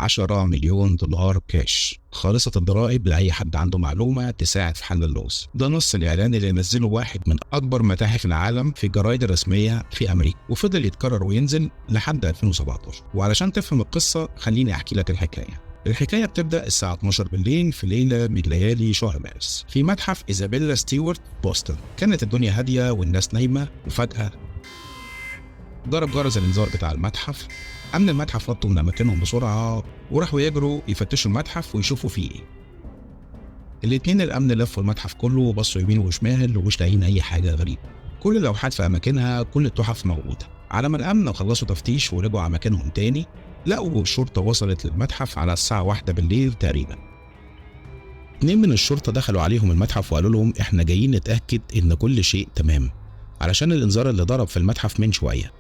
10 مليون دولار كاش خالصة الضرائب لأي حد عنده معلومة تساعد في حل اللغز. ده نص الإعلان اللي نزله واحد من أكبر متاحف العالم في الجرايد الرسمية في أمريكا، وفضل يتكرر وينزل لحد 2017. وعلشان تفهم القصة خليني أحكي لك الحكاية. الحكاية بتبدأ الساعة 12 بالليل في ليلة من ليالي شهر مارس في متحف إيزابيلا ستيوارت بوسطن. كانت الدنيا هادية والناس نايمة، وفجأة ضرب جرس الإنذار بتاع المتحف. أمن المتحف نطوا من أماكنهم بسرعة وراحوا يجروا يفتشوا المتحف ويشوفوا فيه إيه. الاتنين الأمن لفوا المتحف كله وبصوا يمين وشمال ومش لاقيين أي حاجة غريبة. كل اللوحات في أماكنها، كل التحف موجودة. على ما الأمن خلصوا تفتيش ورجعوا أماكنهم تاني، لقوا الشرطة وصلت للمتحف على الساعة 1 بالليل تقريبا. 2 من الشرطة دخلوا عليهم المتحف وقالوا لهم إحنا جايين نتأكد إن كل شيء تمام علشان الإنذار اللي ضرب في المتحف من شوية.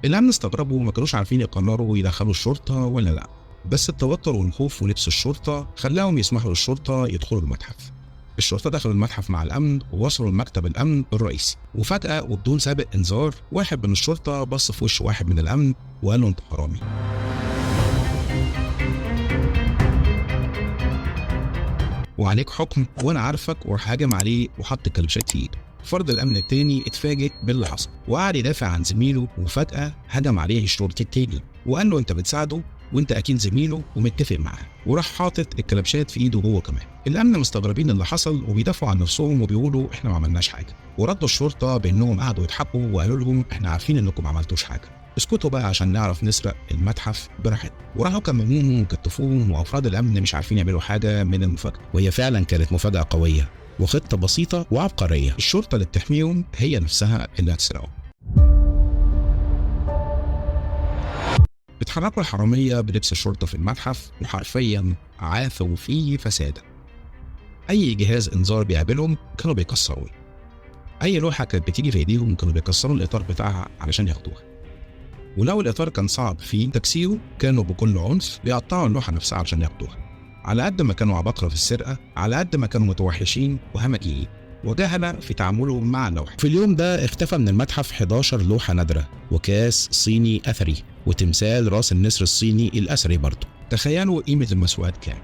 الأمن استغربوا وما كانوش عارفين يقرروا يدخلوا الشرطة ولا لأ، بس التوتر والخوف ولبس الشرطة خلاهم يسمحوا للشرطة يدخلوا المتحف. الشرطة دخلوا المتحف مع الأمن ووصلوا لمكتب الأمن الرئيسي، وفجأة وبدون سابق إنذار واحد من الشرطة بص في وش واحد من الأمن وقال له أنت حرامي. وعليك حكم وأنا عارفك، وراح هاجم عليه وحط الكلبشات في إيده. فرد الأمن التاني اتفاجئ باللي حصل وقعد يدافع عن زميله، وفجأة هجم عليه الشرطي التاني وقال له أنت بتساعده وأنت أكيد زميله ومتفق معاه، وراح حاطط الكلبشات في إيده هو كمان. الأمن مستغربين اللي حصل وبيدافعوا عن نفسهم وبيقولوا إحنا ما عملناش حاجة، وردوا الشرطة بأنهم قعدوا يضحكوا وقالوا لهم إحنا عارفين إنكم ما عملتوش حاجة، اسكتوا بقى عشان نعرف نسرق المتحف براحتنا. وراحوا كمموهم وكتفوهم، وأفراد الأمن مش عارفين يعملوا حاجة من المفاجأة. وهي فعلا كانت مفاجأة قوية وخطة بسيطة وعبقرية. الشرطة اللي بتحميهم هي نفسها اللي هتسرقهم. اتحركوا الحرامية بلبس الشرطة في المتحف وحرفيا عاثوا فيه فسادا. أي جهاز إنذار بيقابلهم كانوا بيكسروه، أي لوحة كانت بتيجي في إيديهم كانوا بيكسروا الإطار بتاعها علشان ياخدوها، ولو الإطار كان صعب في تكسيره كانوا بكل عنف بيقطعوا اللوحة نفسها علشان ياخدوها. على قد ما كانوا عباقرة في السرقة، على قد ما كانوا متوحشين وهمجيين وجهلة في تعاملهم مع اللوحة. في اليوم ده اختفى من المتحف 11 لوحة نادرة، وكاس صيني أثري، وتمثال راس النسر الصيني الأثري برضه. تخيلوا قيمة المسروقات كام؟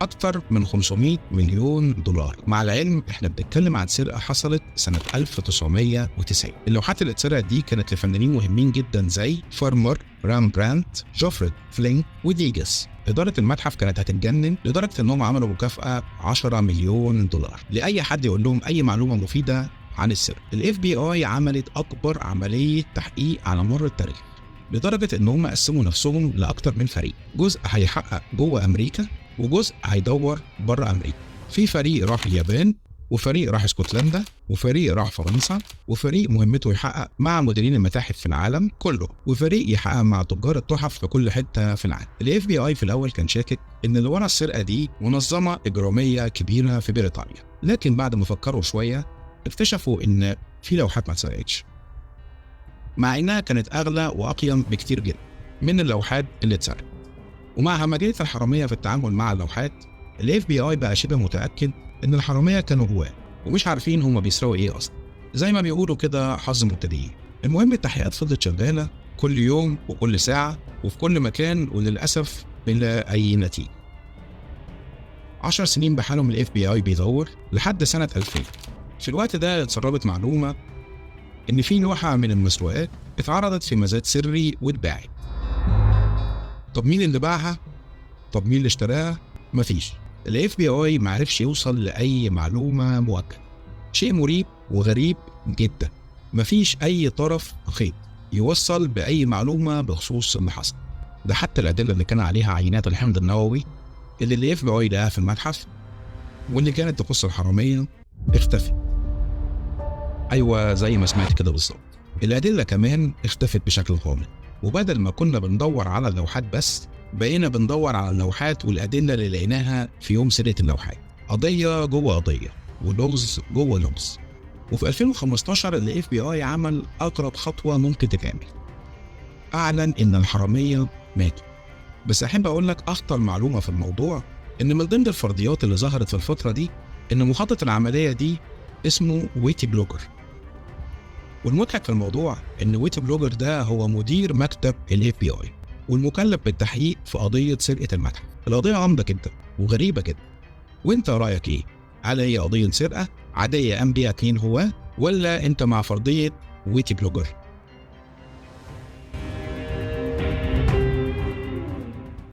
أكتر من 500 مليون دولار. مع العلم احنا بنتكلم عن سرقة حصلت سنة 1990. اللوحات اللي اتسرقت دي كانت لفنانين مهمين جدا زي فارمر، رامبراندت، جوفريد فلينك وديجاس. إدارة المتحف كانت هتتجنن لدرجة إنهم عملوا مكافأة 10 مليون دولار لأي حد يقول لهم أي معلومة مفيدة عن السرقة. ال FBI عملت أكبر عملية تحقيق على مر التاريخ، لدرجة إنهم قسموا نفسهم لأكتر من فريق. جزء هيحقق جوه أمريكا وجزء هيدور بره أمريكا. في فريق راح اليابان، وفريق راح اسكتلندا، وفريق راح فرنسا، وفريق مهمته يحقق مع مديرين المتاحف في العالم كله، وفريق يحقق مع تجار التحف في كل حته في العالم. ال FBI في الاول كان شاكك ان اللي ورا السرقه دي منظمه اجراميه كبيره في بريطانيا، لكن بعد ما فكروا شويه اكتشفوا ان في لوحات ما اتسرقتش، مع انها كانت اغلى واقيم بكتير جدا من اللوحات اللي اتسرقت. ومع همجية الحراميه في التعامل مع اللوحات، ال FBI بقى شبه متاكد ان الحراميه كانوا جواه ومش عارفين هم بيسرقوا ايه اصلا، زي ما بيقولوا كده حظ مبتدئين. المهم التحقيقات فضلت شغاله كل يوم وكل ساعه وفي كل مكان، وللاسف بلا اي نتيجه. 10 سنين بحالهم ال FBI بيدور لحد سنه 2000. في الوقت ده اتسربت معلومه ان في لوحه من المسروقات اتعرضت في مزاد سري واتباعت. طب مين اللي باعها؟ طب مين اللي اشتراها؟ مفيش. ال FBI معرفش يوصل لأي معلومة مؤكدة. شيء مريب وغريب جدا. مفيش أي طرف خيط يوصل بأي معلومة بخصوص اللي حصل. ده حتى الأدلة اللي كان عليها عينات الحمض النووي اللي ال FBI لقاها في المتحف واللي كانت تخص الحرامية اختفت. أيوة زي ما سمعت كده بالظبط. الأدلة كمان اختفت بشكل غامض، وبدل ما كنا بندور على اللوحات بس بقينا بندور على اللوحات والأدلة اللي لقيناها في يوم سرقة اللوحات. قضية جوه قضية ولغز جوه لغز. وفي 2015 ال FBI عمل أقرب خطوة ممكن تتعمل، أعلن إن الحرامية ماتوا. بس أحب أقول لك أخطر معلومة في الموضوع إن من ضمن الفرضيات اللي ظهرت في الفترة دي إن مخطط العملية دي اسمه ويتي بلوجر. والمضحك في الموضوع إن ويتي بلوجر ده هو مدير مكتب ال FBI. والمكلف بالتحقيق في قضية سرقة المتحف. القضية غامضة جدا وغريبة جدا، وانت رأيك ايه؟ هل هي قضية سرقة عادية قام بيها 2 هواة، ولا انت مع فرضية ويتي بلوجر؟